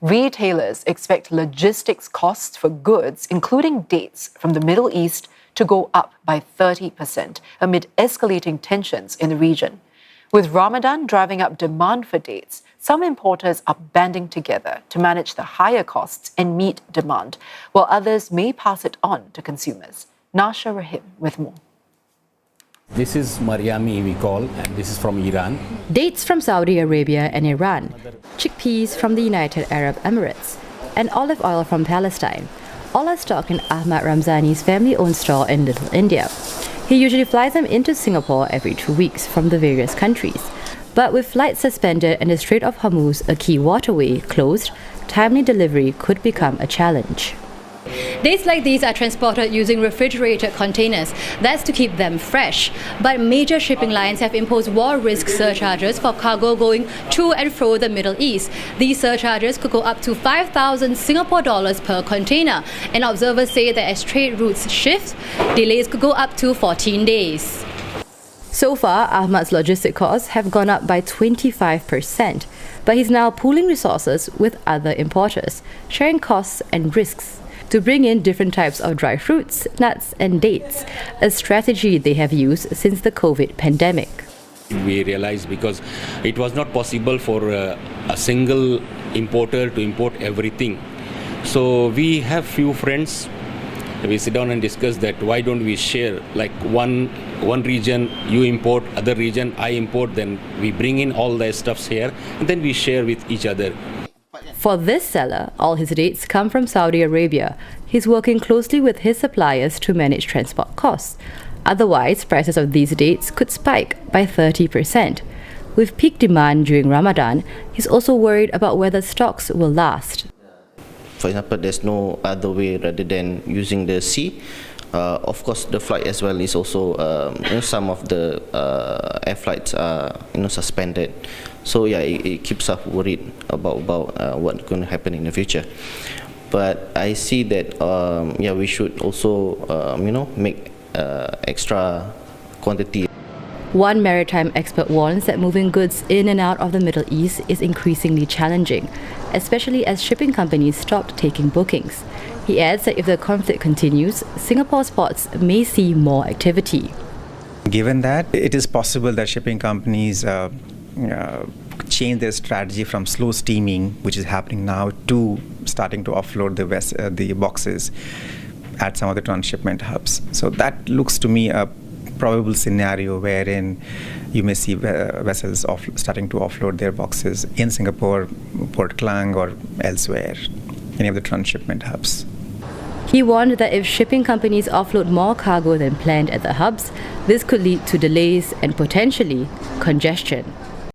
Retailers expect logistics costs for goods, including dates from the Middle East, to go up by 30% amid escalating tensions in the region. With Ramadan driving up demand for dates, some importers are banding together to manage the higher costs and meet demand, while others may pass it on to consumers. Nasyrah Rohim with more. This is Mariami, we call, and this is from Iran. Dates from Saudi Arabia and Iran, chickpeas from the United Arab Emirates, and olive oil from Palestine. All are stocked in Ahmad Ramzani's family-owned store in Little India. He usually flies them into Singapore every 2 weeks from the various countries. But with flights suspended and the Strait of Hormuz, a key waterway, closed, timely delivery could become a challenge. Dates like these are transported using refrigerated containers. That's to keep them fresh. But major shipping lines have imposed war risk surcharges for cargo going to and fro the Middle East. These surcharges could go up to 5,000 Singapore dollars per container. And observers say that as trade routes shift, delays could go up to 14 days. So far, Ahmad's logistic costs have gone up by 25%. But he's now pooling resources with other importers, sharing costs and risks to bring in different types of dry fruits, nuts and dates, a strategy they have used since the COVID pandemic. We realized because it was not possible for a single importer to import everything. So we have few friends, we sit down and discuss that why don't we share, like one region you import, other region I import, then we bring in all the stuffs here and then we share with each other. For this seller, all his dates come from Saudi Arabia. He's working closely with his suppliers to manage transport costs. Otherwise, prices of these dates could spike by 30%. With peak demand during Ramadan, he's also worried about whether stocks will last. For example, there's no other way rather than using the sea. Of course, the flight as well is also, some of the air flights are, suspended. So yeah, it keeps us worried about what's going to happen in the future. But I see that, we should also, make extra quantity. One maritime expert warns that moving goods in and out of the Middle East is increasingly challenging, especially as shipping companies stopped taking bookings. He adds that if the conflict continues, Singapore's ports may see more activity. Given that, it is possible that shipping companies change their strategy from slow steaming, which is happening now, to starting to offload the boxes at some of the transshipment hubs. So that looks to me a probable scenario wherein you may see vessels starting to offload their boxes in Singapore, Port Klang or elsewhere, any of the transshipment hubs. He warned that if shipping companies offload more cargo than planned at the hubs, this could lead to delays and potentially congestion.